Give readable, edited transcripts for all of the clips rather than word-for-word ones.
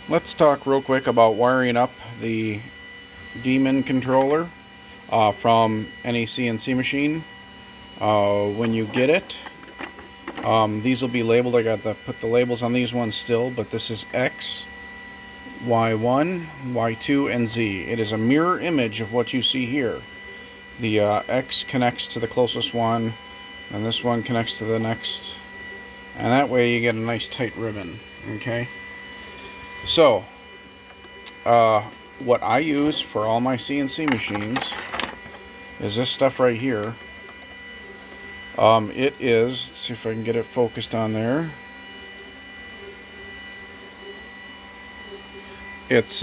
Let's talk real quick about wiring up the Demon controller from any CNC machine. When you get it, these will be labeled. I got to put the labels on these ones still, but this is X, Y1, Y2, and Z. It is a mirror image of what you see here. The X connects to the closest one, and this one connects to the next, and that way you get a nice tight ribbon. Okay. So, what I use for all my CNC machines is this stuff right here. It is, let's see if I can get it focused on there. It's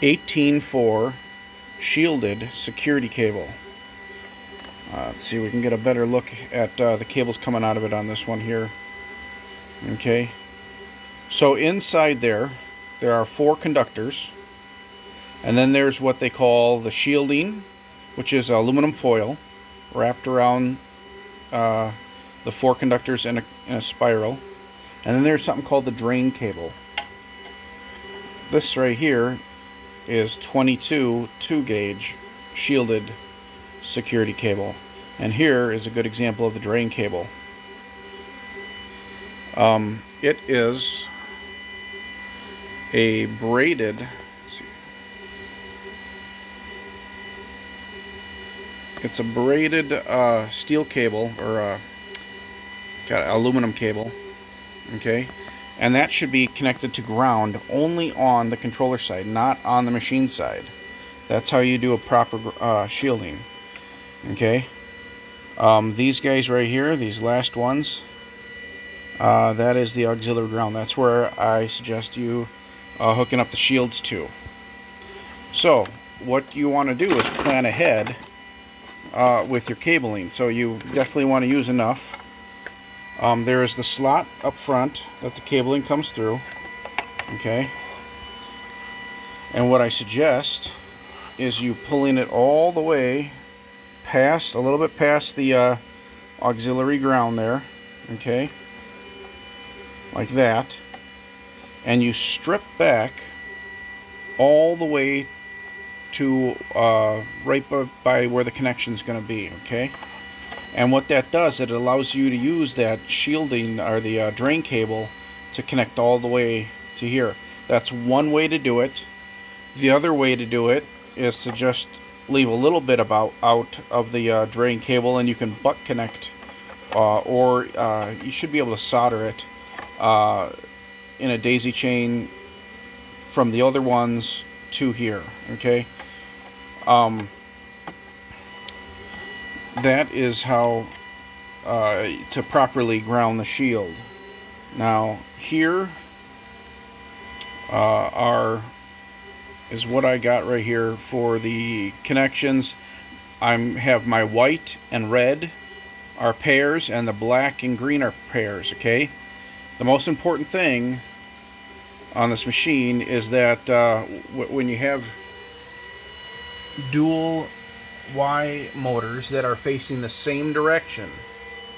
18-4 shielded security cable. Let's see if we can get a better look at the cables coming out of it on this one here. Okay. So inside there are 4 conductors, and then there's what they call the shielding, which is aluminum foil wrapped around the 4 conductors in a spiral, and then there's something called the drain cable. This right here is 22 2-gauge shielded security cable, and here is a good example of the drain cable. It is a braided, let's see, it's a braided steel cable, or got aluminum cable, okay, and that should be connected to ground only on the controller side, not on the machine side. That's how you do a proper shielding. Okay. These guys right here, these last ones, that is the auxiliary ground. That's where I suggest you hooking up the shields to. So what you want to do is plan ahead with your cabling. So you definitely want to use enough. There is the slot up front that the cabling comes through. Okay. And what I suggest is you pulling it all the way past, a little bit past the auxiliary ground there. Okay. Like that. And you strip back all the way to right by where the connection is going to be, okay? And what that does, it allows you to use that shielding, or the drain cable, to connect all the way to here. That's one way to do it. The other way to do it is to just leave a little bit out of the drain cable, and you can butt connect, or you should be able to solder it in a daisy chain from the other ones to here. Okay. That is how to properly ground the shield. Now here is what I got right here for the connections. I have my white and red are pairs, and the black and green are pairs. Okay. The most important thing on this machine is that when you have dual Y motors that are facing the same direction,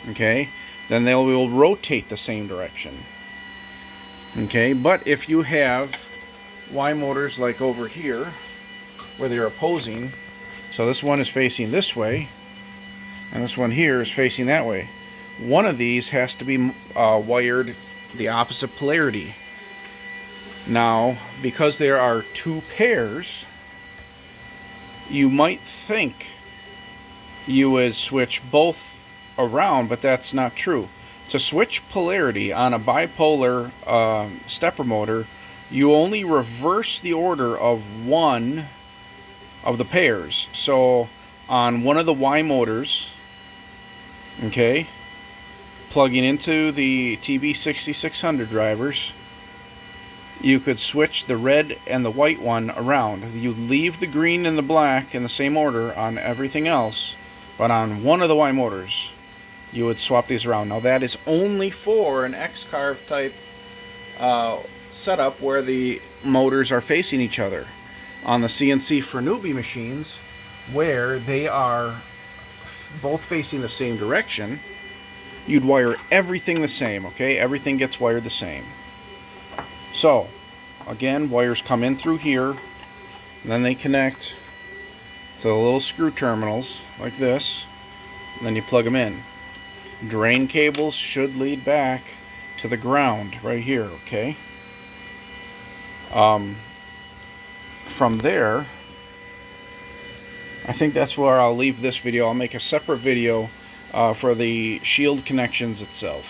okay, then they will rotate the same direction. Okay, but if you have Y motors like over here where they're opposing, so this one is facing this way and this one here is facing that way, one of these has to be wired the opposite polarity. Now, because there are 2 pairs, you might think you would switch both around, but that's not true. To switch polarity on a bipolar stepper motor, you only reverse the order of one of the pairs. So on one of the Y motors, okay, plugging into the TB6600 drivers, you could switch the red and the white one around. You leave the green and the black in the same order on everything else, but on one of the Y motors, you would swap these around. Now that is only for an X-carve type setup where the motors are facing each other. On the CNC for newbie machines, where they are both facing the same direction, you'd wire everything the same, okay? Everything gets wired the same. So, again, wires come in through here, and then they connect to the little screw terminals, like this, and then you plug them in. Drain cables should lead back to the ground, right here, okay? From there, I think that's where I'll leave this video. I'll make a separate video for the shield connections itself.